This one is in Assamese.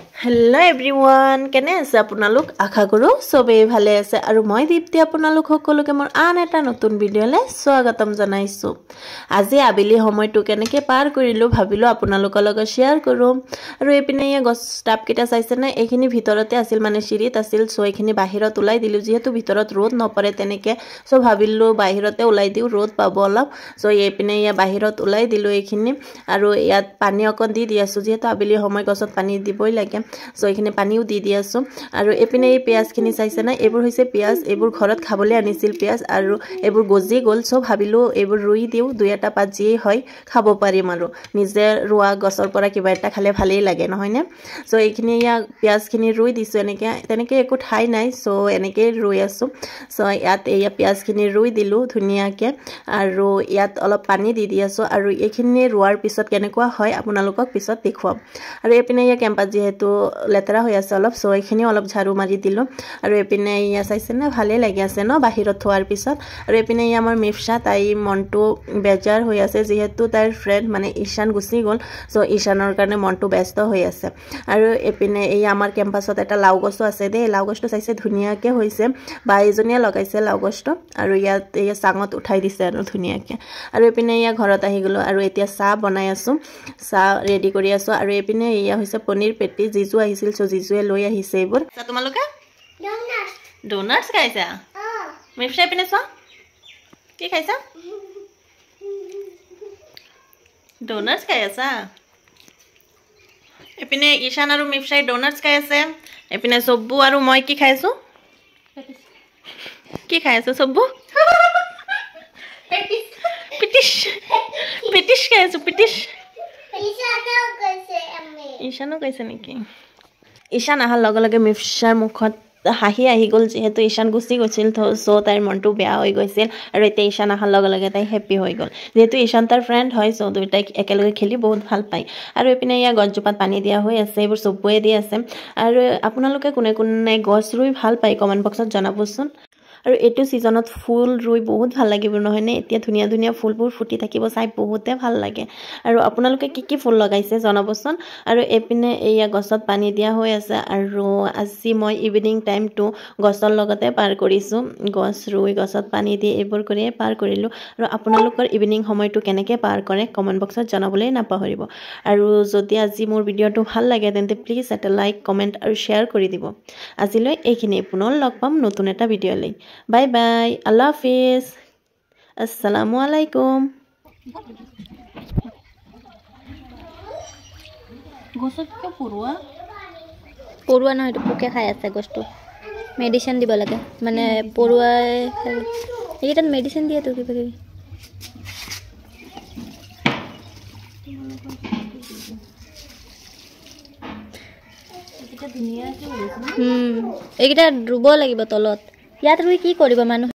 Hello everyone, কেনে আছে আপোনালোক আশা কৰো সবেই ভালে আছে আৰু মই দীপ্তি আপোনালোক সকলোকে মোৰ আন এটা নতুন ভিডিঅ'লে স্বাগতম জনাইছো আজি আবেলি সময়টো কেনেকে পাৰ কৰিলো ভাবিলো আপোনালোকৰ লগত শেয়াৰ কৰো আৰু এপিনে গছ টাপ কিটা চাইছে না এইখিনি ভিতৰতে আছিল মানে চিৰিত আছিল সো এইখিনি বাহিৰত উলাই দিলো যেহেতু ভিতৰত ৰ'দ নপৰে তেনেকে সো ভাবিলো বাহিৰতে উলাই দিও ৰ'দ পাব অলপ সো এপিনে বাহিৰত উলাই দিলো এইখিনি আৰু ইয়াত পানী অকন দি দিয়াছো যেহেতু আবেলি সময় গছত পানী দিবই লাগে সো এখানে পানীও দি দি আছো আৰু এপিনে এই পিয়াজখিনি চাইছে না এবোৰ হৈছে পিয়াজ এবোৰ ঘৰত খাবলৈ আনিছিল পিয়াজ আৰু এবোৰ গজি গল সো ভাবিলো এবোৰ ৰুই দিও দুই এটা পাত যি হয় খাব পাৰিম আৰু নিজে ৰুৱা গছৰ পৰা কিবা এটা খালে ভালেই লাগে নহয় নে সো এইখিনি পিয়াজখিনি ৰুই দিছো তেনেকে একো ঠাই নাই সো এনেকে ৰুই আছো সো ইয়াত এই পিয়াজখিনি ৰুই দিলো ধুনিয়াকে আৰু ইয়াত অলপ পানী দি দি আছো আৰু এইখিনি ৰুৱাৰ পিছত কেনেকুৱা হয় আপোনালোকক পিছত দেখুৱাম আৰু এপিনে কেম্পাস যেহেতু লেতেৰা হৈ আছে অলপ সো এইখিনি অলপ ঝাৰু মাৰি দিলো আৰু এপিনে চাইছে না ভালে লাগি আছে ন বাহিৰত থোৱাৰ পিছত আৰু এপিনে আমাৰ মিফশা তাই মনটো বেজাৰ হৈ আছে যেহেতু তাইৰ ফ্ৰেন্ড মানে ঈশান গুচি গল সো ঈশানৰ কাৰণে মনটো ব্যস্ত হৈ আছে আৰু এপিনে আমাৰ কেম্পাসত এটা লাউ গছ আছে দে লাউ গছটো চাইছে ধুনিয়াকে হৈছে বাইজনীয়া লগাইছে লাউ গছটো আৰু ইয়াত সাঙত উঠাই দিছে আৰু ধুনিয়াকে আৰু এপিনে ঘৰত আহি গলো আৰু এতিয়া চাহ বনাই আছো চাহ ৰেডি কৰি আছো আৰু এপিনে হৈছে পনীৰ পেটি জিজু আহিছিল সো জিজুৱে লৈ আহিছে এইবোৰ তোমালোকে ডোনাটস খাইছা মিফশা পিনে চোৱা কি খাইছা ডোনাটস খাই আছা এপিনে ঈশান আৰু মিফশাই ডোনাটস খাই আছে এপিনে সব্বু আৰু মই কি খাইছো কি খাই আছো সব্বু পিটিশ খাই আছো পিটিশ ঈশানো কৈছে নেকি ঈশান আহাৰ লগে লগে মিফশাৰ মুখত হাঁহি আহি গল যেহেতু ঈশান গুচি গৈছিল সো তাইৰ মনটো বেয়া হৈ গৈছিল আৰু এতিয়া ঈশান আহাৰ লগে লগে তাই হেপি হৈ গল যেহেতু ঈশান তাৰ ফ্ৰেন্ড হয় সো দুইটাই একেলগে খেলি বহুত ভাল পায় আৰু এপিনে গছজোপাত পানী দিয়া হৈ আছে এইবোৰ সবুৱে দি আছে আৰু আপোনালোকে কোনে কোনে গছ ৰুই ভাল পায় কমেন্ট বক্সত জনাবচোন আৰু এটো সিজনত ফুল ৰুই বহুত ভাল লাগিব নহয় নে এতিয়া ধুনিয়া ধুনিয়া ফুলবোৰ ফুটি থাকিব চাই বহুতে ভাল লাগে আৰু আপোনালোকে কি ফুল লগাইছে জনাবচোন আৰু এপিনে গছত পানী দিয়া হৈ আছে আৰু আজি মই ইভিনিং টাইমটো গছৰ লগতে পাৰ কৰিছো গছ ৰুই গছত পানী দি এইবোৰ কৰি পাৰ কৰিলো আৰু আপোনালোকৰ ইভিনিং সময়টো কেনেকৈ পাৰ কৰে কমেন্ট বক্সত জনাবলৈ নাপাহৰিব আৰু যদি আজি মোৰ ভিডিঅ'টো ভাল লাগে তেন্তে প্লিজ এটা লাইক কমেন্ট আৰু শেয়াৰ কৰি দিব আজিলৈ এইখিনি পুনৰ লগ পাম নতুন এটা ভিডিঅ' লৈ বাই বাই আল্লাহ হাফিজ আসসালামু আলাইকুম গছত কি পৰুৱা নহয় পোকে খাই আছে গছটো মেডিচিন দিব লাগে মানে পৰুৱাই এইটাত মেডিচিন দিয়ে তো কিবা কিবি এইকেইটা ৰুব লাগিব তলত ইয়াত ৰুই কি কৰিব মানুহ